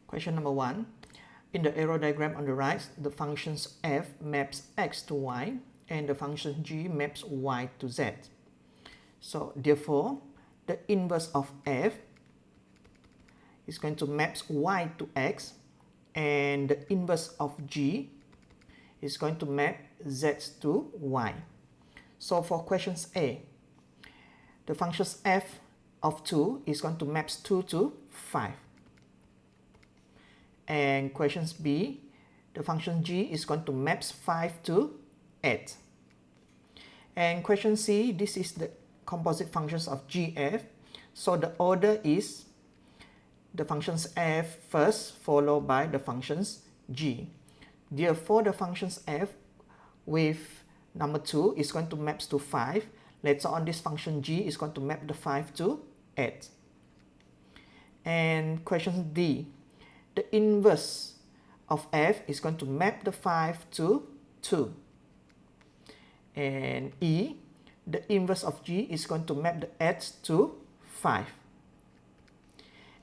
Question number 1. In the arrow diagram on the right, the functions f maps x to y and the function g maps y to z. So therefore, the inverse of f is going to map y to x and the inverse of g is going to map z to y. So for questions A, the functions f of 2 is going to map 2 to 5. And questions B, the function g is going to map 5 to 8. And question C, this is the composite functions of gf. So the order is the functions f first, followed by the functions g. Therefore, the functions f with number 2 is going to map to 5. Later on, this function g is going to map the 5 to 8. And question D, the inverse of f is going to map the 5 to 2. And E, the inverse of g is going to map the 8 to 5.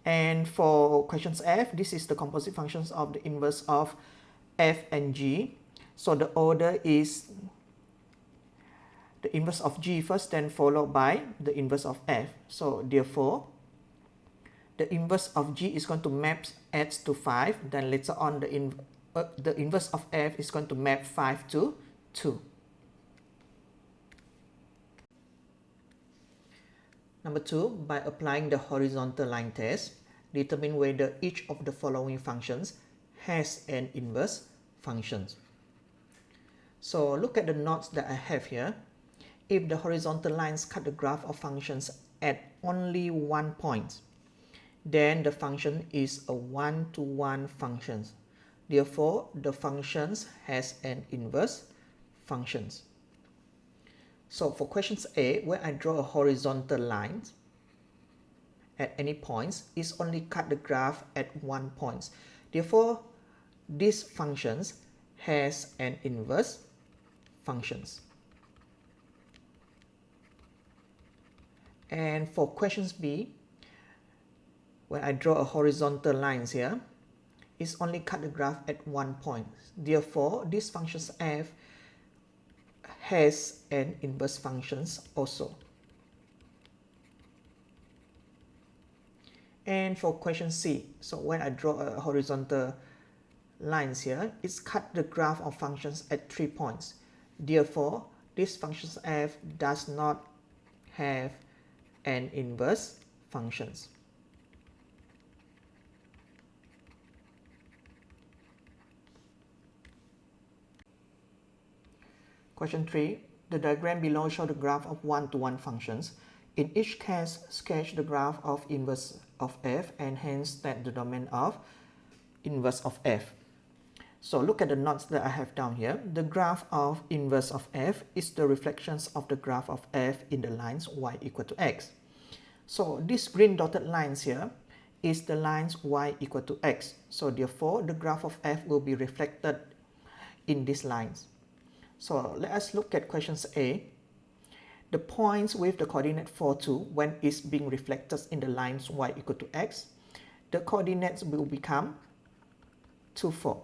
And for questions F, this is the composite functions of the inverse of f and g. So the order is the inverse of g first, then followed by the inverse of f. So therefore, the inverse of g is going to map 8 to 5. Then later on, the inverse of f is going to map 5 to 2. Number 2, by applying the horizontal line test, determine whether each of the following functions has an inverse function. So look at the notes that I have here. If the horizontal lines cut the graph of functions at only one point, then the function is a one-to-one function. Therefore, the functions has an inverse function. So for questions A, where I draw a horizontal line at any points, is only cut the graph at one point. Therefore, this functions has an inverse functions. And for questions B, when I draw a horizontal lines here, is only cut the graph at one point. Therefore, this functions f has an inverse functions also. And for question C, so when I draw a horizontal lines here, it's cut the graph of functions at 3 points. Therefore, this functions f does not have an inverse functions. Question 3. The diagram below shows the graph of one-to-one functions. In each case, sketch the graph of inverse of f and hence state the domain of inverse of f. So look at the notes that I have down here. The graph of inverse of f is the reflections of the graph of f in the lines y equal to x. So this green dotted lines here is the lines y equal to x. So therefore, the graph of f will be reflected in these lines. So let us look at questions A. The points with the coordinate 4, 2, when it's being reflected in the lines y equal to x, the coordinates will become 2, 4.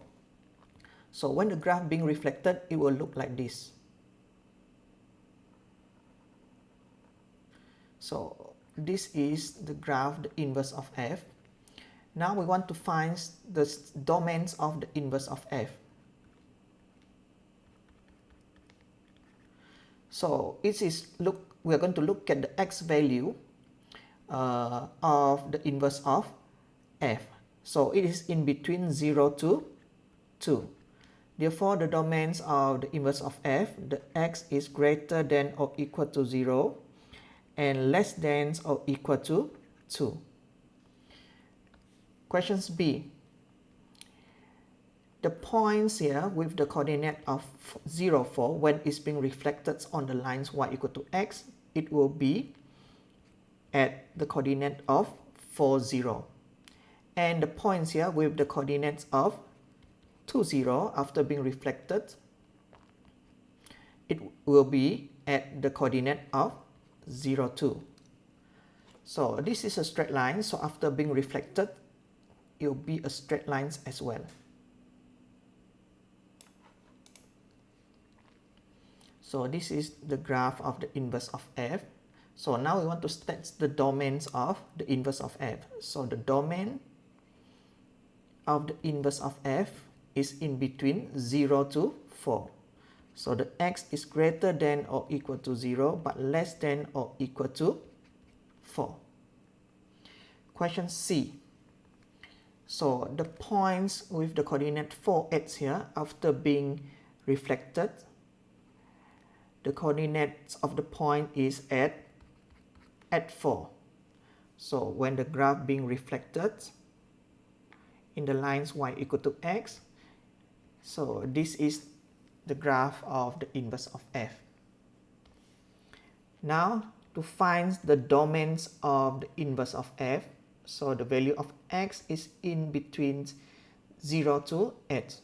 So when the graph being reflected, it will look like this. So this is the graph, the inverse of f. Now we want to find the domains of the inverse of f. So we are going to look at the x value of the inverse of f. So it is in between 0 to 2. Therefore, the domains of the inverse of f, the x is greater than or equal to 0 and less than or equal to 2. Questions B. The points here with the coordinate of 0, 4, when it's being reflected on the lines y equal to x, it will be at the coordinate of 4, 0. And the points here with the coordinates of 2, 0, after being reflected, it will be at the coordinate of 0, 2. So this is a straight line, so after being reflected, it will be a straight line as well. So this is the graph of the inverse of f. So now we want to state the domains of the inverse of f. So the domain of the inverse of f is in between 0 to 4. So the x is greater than or equal to 0 but less than or equal to 4. Question C. So the points with the coordinate 4x here, after being reflected, the coordinates of the point is at 4. So when the graph being reflected in the lines y equal to x, so this is the graph of the inverse of f. Now to find the domains of the inverse of f, so the value of x is in between 0 to 8.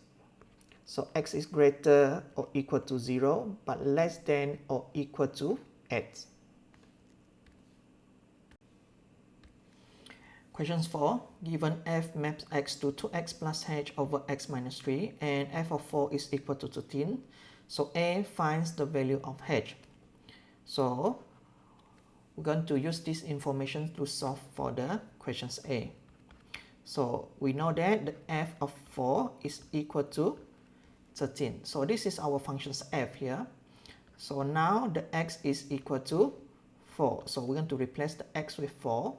So x is greater or equal to 0 but less than or equal to 8. Question 4. Given f maps x to 2x plus h over x minus 3 and f of 4 is equal to 13. So A finds the value of h. So we're going to use this information to solve for the questions A. So we know that the f of 4 is equal to 13. So this is our functions f here. So now the x is equal to 4. So we're going to replace the x with 4.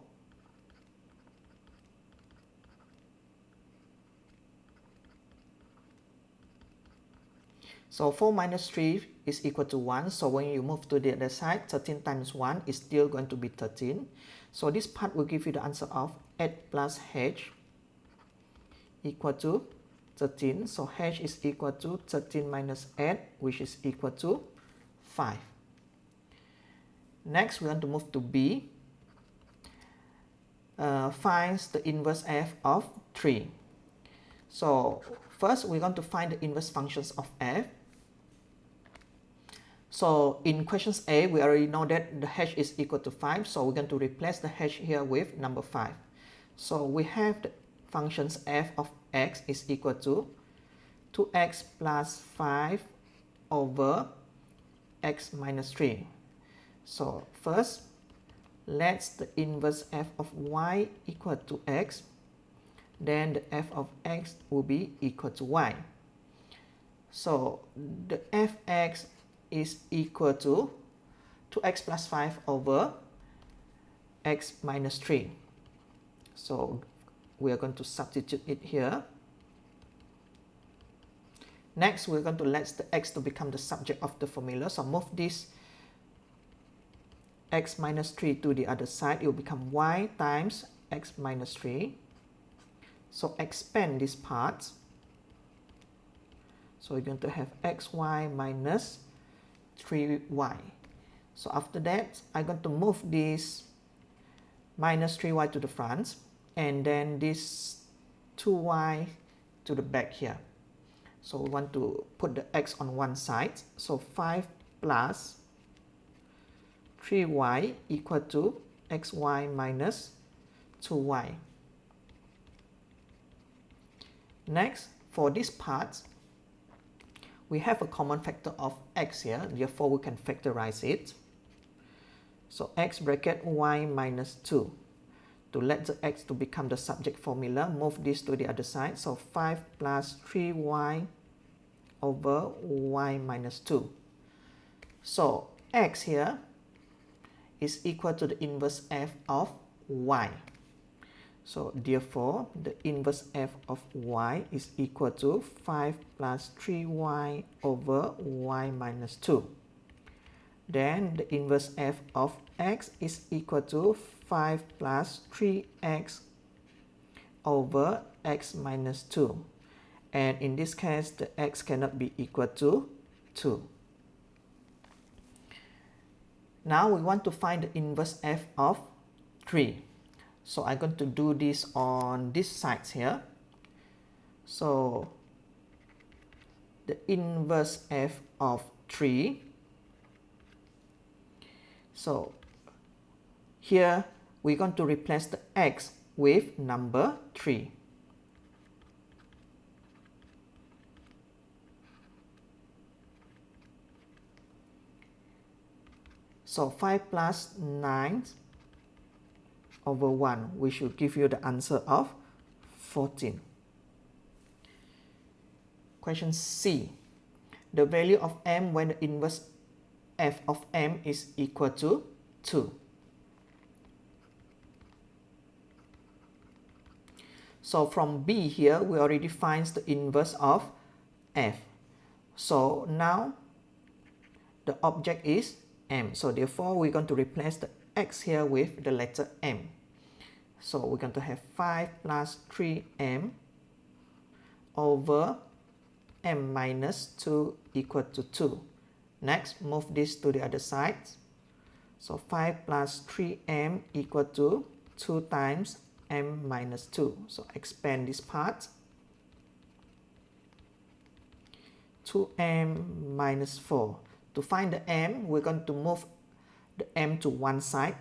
So 4 minus 3 is equal to 1. So when you move to the other side, 13 times 1 is still going to be 13. So this part will give you the answer of 8 plus h equal to 13. So h is equal to 13 minus 8, which is equal to 5. Next, we want to move to B. Finds the inverse f of 3. So first, we're going to find the inverse functions of f. So in questions A, we already know that the h is equal to 5. So we're going to replace the h here with number 5. So we have the functions f of x is equal to 2x plus 5 over x minus 3. So first, let's the inverse f of y equal to x. Then the f of x will be equal to y. So the fx is equal to 2x plus 5 over x minus 3. So we are going to substitute it here. Next, we're going to let the x to become the subject of the formula. So move this x minus 3 to the other side. It will become y times x minus 3. So expand this part. So we're going to have xy minus 3y. So after that, I'm going to move this minus 3y to the front and then this 2y to the back here. So we want to put the x on one side. So 5 plus 3y equal to xy minus 2y. Next, for this part, we have a common factor of x here, therefore we can factorize it. So x bracket y minus 2. To let the x to become the subject formula, move this to the other side. So 5 plus 3y over y minus 2. So x here is equal to the inverse f of y. So therefore, the inverse f of y is equal to 5 plus 3y over y minus 2. Then the inverse f of x is equal to 5 plus 3x over x minus 2. And in this case, the x cannot be equal to 2. Now we want to find the inverse f of 3. So I'm going to do this on this side here. So the inverse f of 3. So here we're going to replace the x with number 3. So 5 plus 9 over 1, we should give you the answer of 14. Question C. The value of m when the inverse f of m is equal to 2. So from B here, we already find the inverse of f. So now the object is m. So therefore, we're going to replace the x here with the letter m. So we're going to have 5 plus 3m over m minus 2 equal to 2. Next, move this to the other side. So 5 plus 3m equal to 2 times m minus 2. So expand this part. 2m minus 4. To find the m, we're going to move the m to one side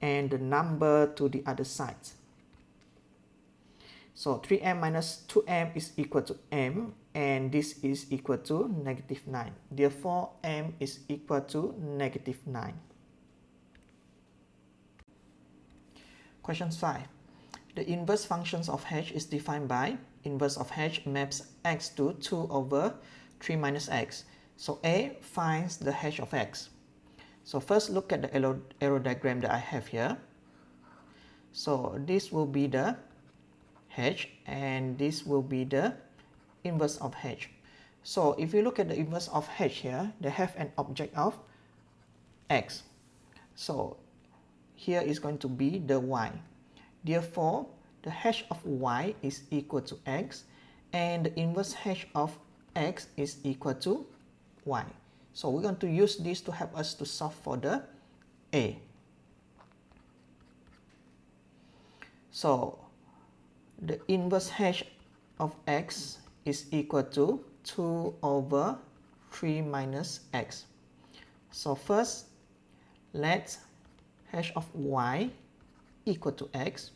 and the number to the other side. So 3m minus 2m is equal to m, and this is equal to negative 9. Therefore, m is equal to negative 9. Question 5. The inverse functions of h is defined by inverse of h maps x to 2 over 3 minus x. So A finds the h of x. So first look at the arrow diagram that I have here. So this will be the h and this will be the inverse of h. So if you look at the inverse of h here, they have an object of x. So here is going to be the y. Therefore, the h of y is equal to x and the inverse h of x is equal to y. So we're going to use this to help us to solve for the A. So the inverse h of x is equal to 2 over 3 minus x. So first, let h of y equal to x.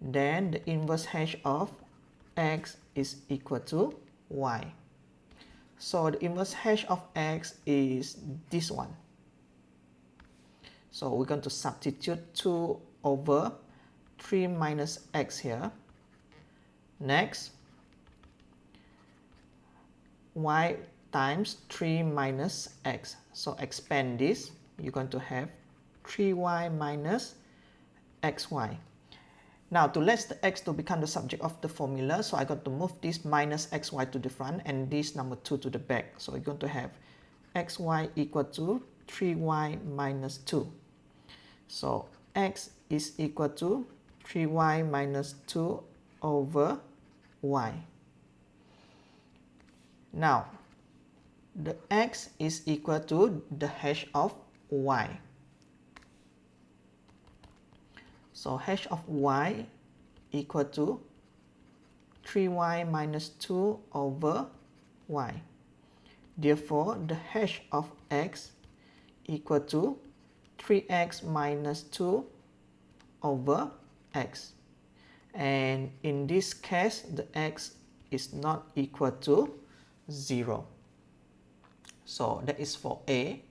Then the inverse h of x is equal to y. So the inverse h of x is this one. So we're going to substitute 2 over 3 minus x here. Next, y times 3 minus x. So expand this, you're going to have 3y minus xy. Now to let the x to become the subject of the formula, so I'm going to move this minus xy to the front and this number 2 to the back. So we're going to have xy equal to 3y minus 2. So x is equal to 3y minus 2 over y. Now the x is equal to the h of y. So h of y equal to 3y minus 2 over y. Therefore, the h of x equal to 3x minus 2 over x. And in this case, the x is not equal to 0. So that is for A.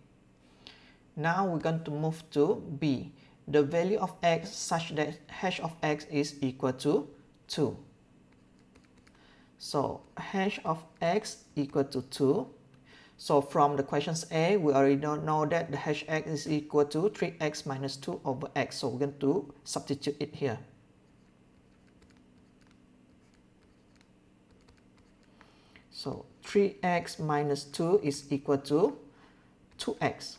Now we're going to move to B. The value of x such that h of x is equal to 2. So h of x equal to 2. So from the questions A, we already know that the hx is equal to 3x minus 2 over x. So we're going to substitute it here. So 3x minus 2 is equal to 2x.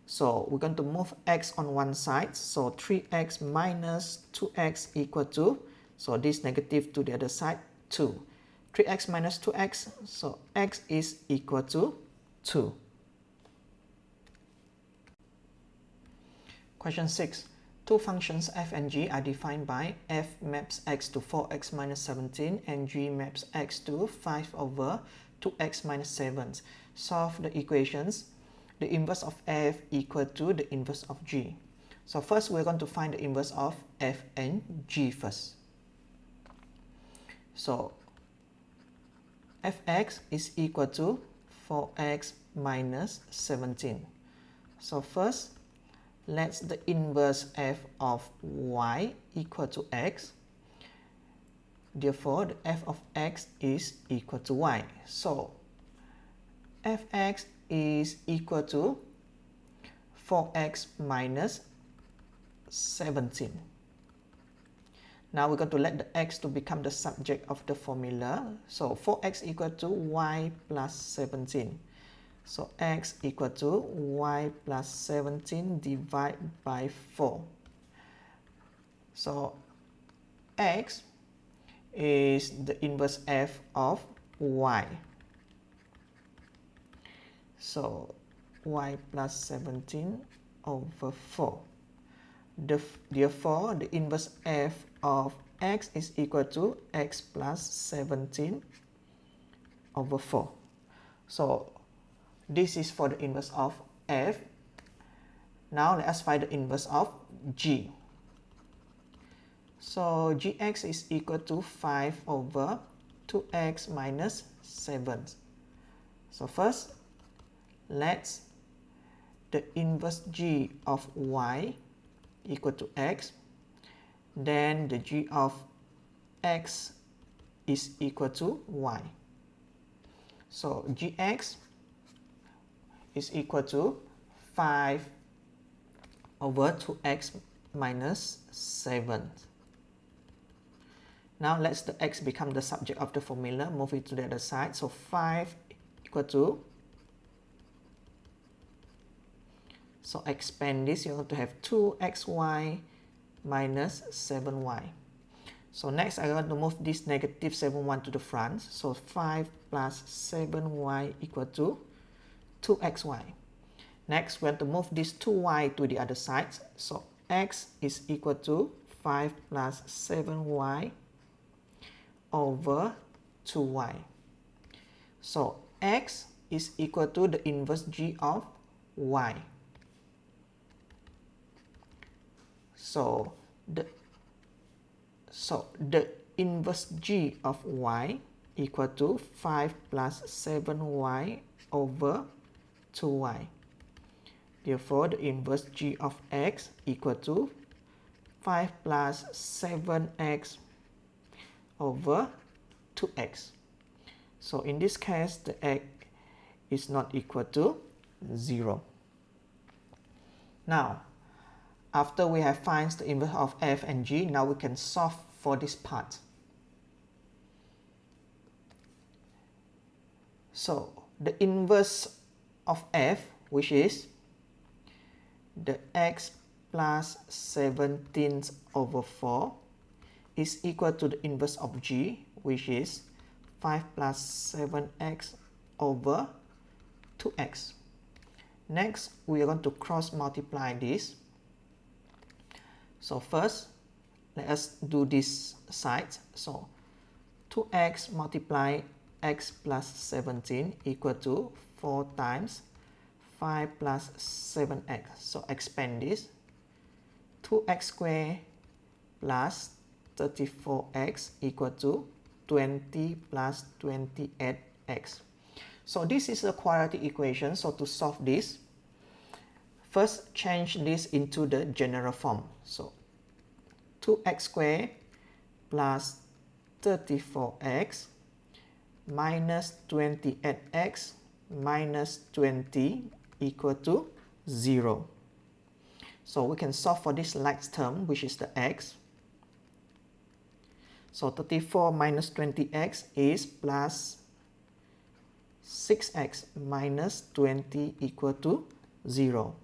So we're going to move x on one side. So 3x minus 2x equal to, so this negative to the other side, 2. 3x minus 2x, so x is equal to 2. Question 6. Two functions f and g are defined by f maps x to 4x minus 17 and g maps x to 5 over 2x minus 7. Solve the equations. The inverse of f equal to the inverse of g. So first we're going to find the inverse of f and g first. So fx is equal to 4x minus 17. So first, let the inverse f of y equal to x. Therefore, the f of x is equal to y. So fx is equal to 4x minus 17. Now we're going to let the x to become the subject of the formula. So 4x equal to y plus 17. So x equal to y plus 17 divided by 4. So x is the inverse f of y. So y plus 17 over 4. Therefore, the inverse f of x is equal to x plus 17 over 4. So this is for the inverse of f. Now let us find the inverse of g. So gx is equal to 5 over 2x minus 7. So first, let's the inverse g of y equal to x. Then the g of x is equal to y. So gx is equal to 5 over 2x minus 7. Now let's the x become the subject of the formula. Move it to the other side. So 5 equal to, so expand this, you're going to have 2xy minus 7y. So next I'm going to move this negative 7y to the front. So 5 plus 7y equal to 2xy. Next we have to move this 2y to the other side. So x is equal to 5 plus 7y over 2y. So x is equal to the inverse g of y. So the inverse g of y equal to 5 plus 7y over 2y. Therefore, the inverse g of x equal to 5 plus 7x over 2x. So in this case, the x is not equal to 0. Now, after we have found the inverse of f and g, now we can solve for this part. So the inverse of f, which is the x plus 17 over 4, is equal to the inverse of g, which is 5 plus 7x over 2x. Next, we are going to cross multiply this. So first, let us do this side. So 2x multiply x plus 17 equal to 4 times 5 plus 7x. So expand this. 2x squared plus 34x equal to 20 plus 28x. So this is a quadratic equation. So to solve this, first change this into the general form. So 2x squared plus 34x minus 28x minus 20 equal to 0. So we can solve for this last term, which is the x. So 34 minus 20x is plus 6x minus 20 equal to 0.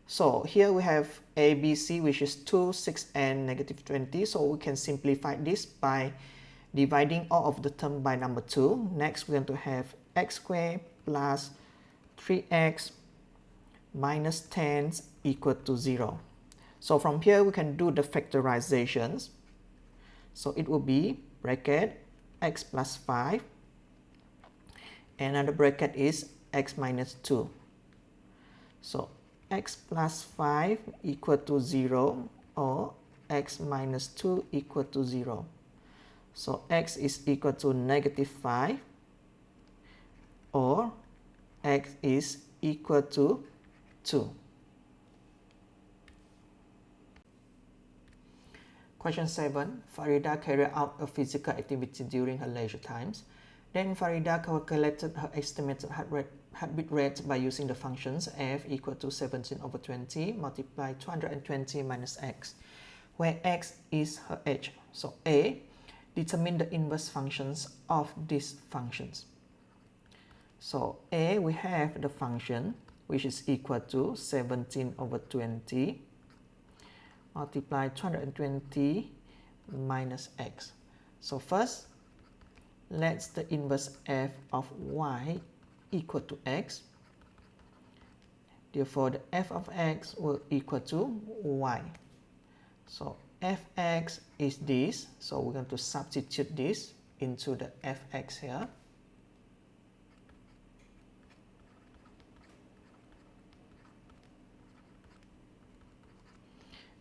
So here we have a, b, c, which is 2, 6, and negative 20. So we can simplify this by dividing all of the term by number 2. Next, we're going to have x squared plus 3x minus 10 equal to 0. So from here, we can do the factorizations. So it will be bracket x plus 5. Another bracket is x minus 2. So x plus 5 equal to 0 or x minus 2 equal to 0. So x is equal to negative 5 or x is equal to 2. Question 7. Farida carried out a physical activity during her leisure times. Then Farida calculated her estimated heartbeat rate by using the functions f equal to 17/20 multiply 220 minus x, where x is her age. So A, determine the inverse functions of these functions. So A, we have the function which is equal to 17/20 multiply 220 minus x. So first, let's the inverse f of y equal to x. Therefore, the f of x will equal to y. So fx is this. So we're going to substitute this into the fx here.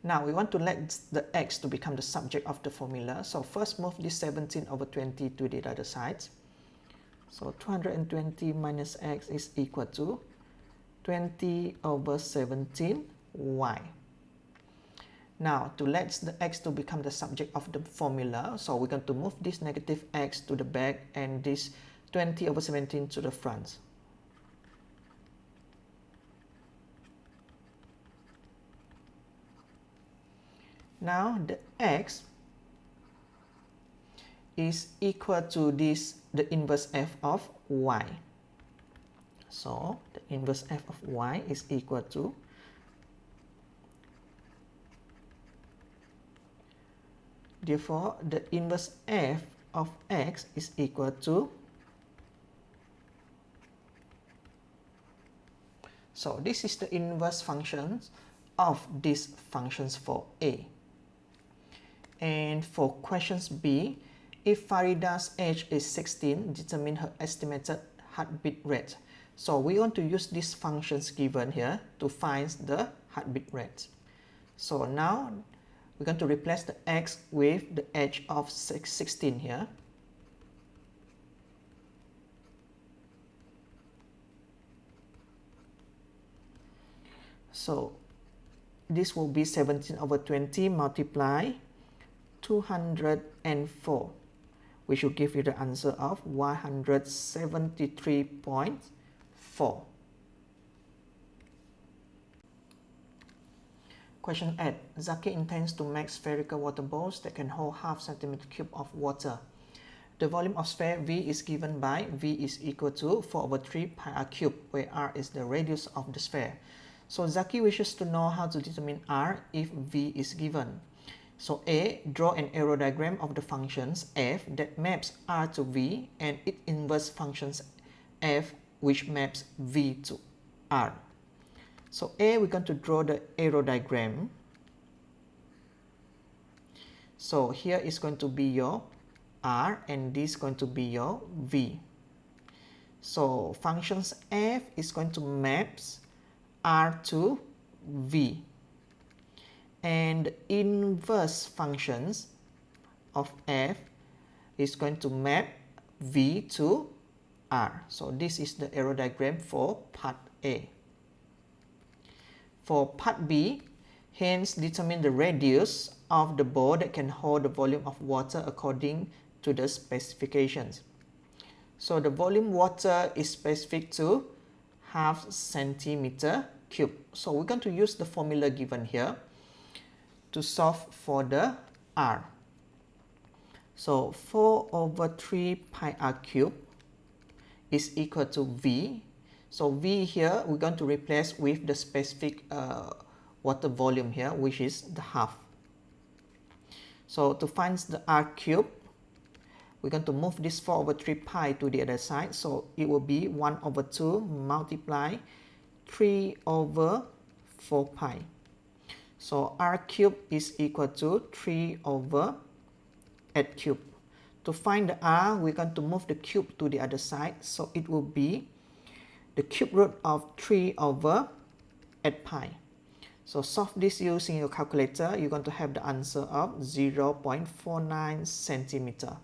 Now we want to let the x to become the subject of the formula. So first move this 17/20 to the other side. So 220 minus x is equal to 20/17y. Now to let the x to become the subject of the formula, so we're going to move this negative x to the back and this 20/17 to the front. Now the x is equal to this, the inverse f of y. So the inverse f of y is equal to therefore the inverse f of x is equal to, so this is the inverse functions of these functions for A. And for questions B, if Farida's age is 16, determine her estimated heartbeat rate. So we want to use these functions given here to find the heartbeat rate. So now we're going to replace the x with the age of 16 here. So this will be 17/20 multiply 204, which will give you the answer of 173.4. Question 8. Zaki intends to make spherical water balls that can hold half centimeter cube of water. The volume of sphere V is given by V is equal to 4/3 pi r cube, where r is the radius of the sphere. So Zaki wishes to know how to determine r if V is given. So A, draw an arrow diagram of the functions f that maps r to V and its inverse functions f which maps V to r. So A, we're going to draw the arrow diagram. So here is going to be your r and this is going to be your V. So functions f is going to map r to V. And inverse functions of f is going to map V to r. So this is the arrow diagram for part A. For part B, hence determine the radius of the ball that can hold the volume of water according to the specifications. So the volume water is specific to half centimeter cube. So we're going to use the formula given here to solve for the r. So 4/3 pi r cube is equal to V. So V here we're going to replace with the specific water volume here, which is the half. So to find the r cube, we're going to move this 4/3 pi to the other side. So it will be 1/2 multiply 3/4 pi. So r cube is equal to 3/8 cube. To find the r, we're going to move the cube to the other side. So it will be the cube root of 3/8 pi. So solve this using your calculator. You're going to have the answer of 0.49 centimeter.